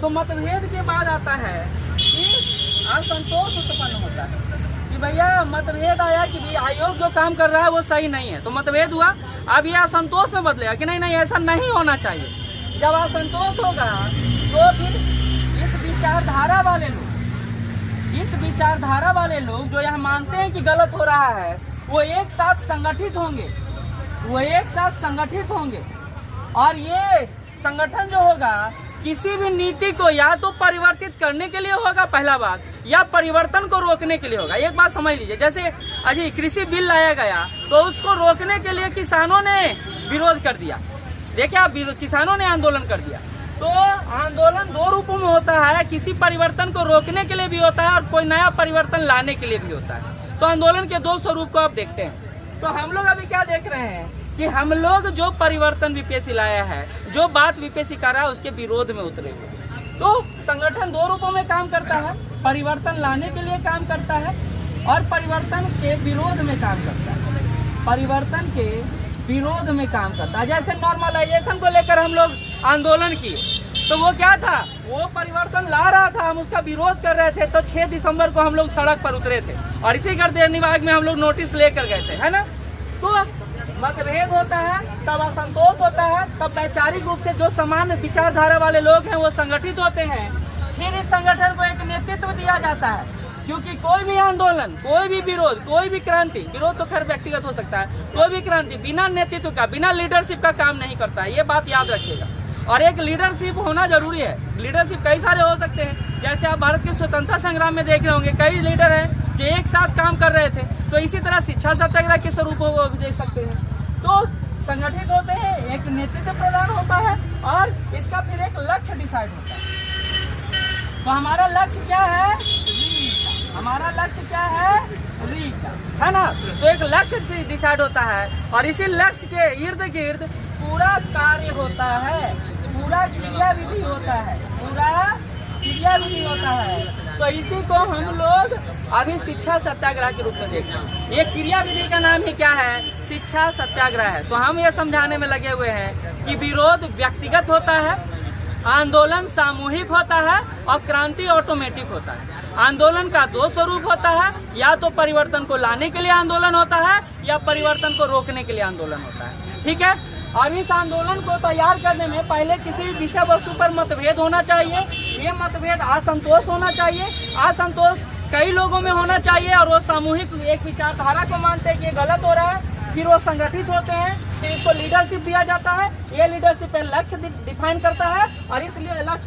तो मतभेद के बाद आता है कि असंतोष उत्पन्न होता है कि भैया मतभेद आया कि भाई आयोग जो काम कर रहा है वो सही नहीं है, तो मतभेद हुआ। अब ये असंतोष में बदलेगा कि नहीं नहीं ऐसा नहीं होना चाहिए। जब असंतोष होगा तो फिर इस विचारधारा वाले लोग जो यह मानते हैं कि गलत हो रहा है वो एक साथ संगठित होंगे और ये संगठन जो होगा किसी भी नीति को या तो परिवर्तित करने के लिए होगा पहला बात, या परिवर्तन को रोकने के लिए होगा। एक बात समझ लीजिए, जैसे अजी कृषि बिल लाया गया तो उसको रोकने के लिए किसानों ने विरोध कर दिया। देखिए आप, किसानों ने आंदोलन कर दिया। तो आंदोलन दो रूपों में होता है, किसी परिवर्तन को रोकने के लिए भी होता है और कोई नया परिवर्तन लाने के लिए भी होता है। तो आंदोलन के दो स्वरूप को आप देखते हैं। तो हम लोग अभी क्या देख रहे हैं कि हम लोग जो परिवर्तन बीपीएससी लाया है, जो बात बीपीएससी कर रहा है उसके विरोध में उतरे। तो संगठन दो रूपों में काम करता है, परिवर्तन लाने के लिए काम करता है और परिवर्तन के विरोध में काम करता है। जैसे नॉर्मलाइजेशन को लेकर हम लोग आंदोलन किए तो वो क्या था, वो परिवर्तन ला रहा था, हम उसका विरोध कर रहे थे। तो 6 दिसंबर को हम लोग सड़क पर उतरे थे और इसी गर्दन विभाग में हम लोग नोटिस लेकर गए थे, है ना। तो मतभेद होता है, तब असंतोष होता है, तब वैचारिक रूप से जो समान विचारधारा वाले लोग हैं वो संगठित होते हैं। फिर इस संगठन को एक नेतृत्व दिया जाता है, क्योंकि कोई भी आंदोलन, कोई भी विरोध, कोई भी क्रांति, विरोध तो खैर व्यक्तिगत हो सकता है, कोई भी क्रांति बिना नेतृत्व का, बिना लीडरशिप का काम नहीं करता है। ये बात याद रखिएगा। और एक लीडरशिप होना जरूरी है। लीडरशिप कई सारे हो सकते हैं, जैसे आप भारत के स्वतंत्रता संग्राम में देख रहे होंगे कई लीडर हैं जो एक साथ काम कर रहे थे। तो इसी तरह शिक्षा सत्याग्रह के स्वरूप वो भी देख सकते हैं। तो संगठित होते हैं, एक नेतृत्व प्रदान होता है और इसका फिर एक लक्ष्य डिसाइड होता है। तो हमारा लक्ष्य क्या है, है ना। तो एक लक्ष्य डिसाइड होता है और इसी लक्ष्य के इर्द गिर्द पूरा कार्य होता है, पूरा क्रियाविधि होता है। तो इसी को हम लोग अभी शिक्षा सत्याग्रह के रूप में देखते हैं। ये क्रियाविधि का नाम ही क्या है, शिक्षा सत्याग्रह है। तो हम ये समझाने में लगे हुए हैं कि विरोध व्यक्तिगत होता है, आंदोलन सामूहिक होता है और क्रांति ऑटोमेटिक होता है। आंदोलन का दो स्वरूप होता है, या तो परिवर्तन को लाने के लिए आंदोलन होता है या परिवर्तन को रोकने के लिए आंदोलन होता है। ठीक है। और इस आंदोलन को तैयार करने में पहले किसी विषय वस्तु पर मतभेद होना चाहिए। ये मतभेद असंतोष होना चाहिए, असंतोष कई लोगों में होना चाहिए और वो सामूहिक एक विचारधारा को मानते हैं कि ये गलत हो रहा है। फिर वो संगठित होते हैं, फिर इसको लीडरशिप दिया जाता है। ये लीडरशिप लक्ष्य डिफाइन करता है और इसलिए लक्ष्य को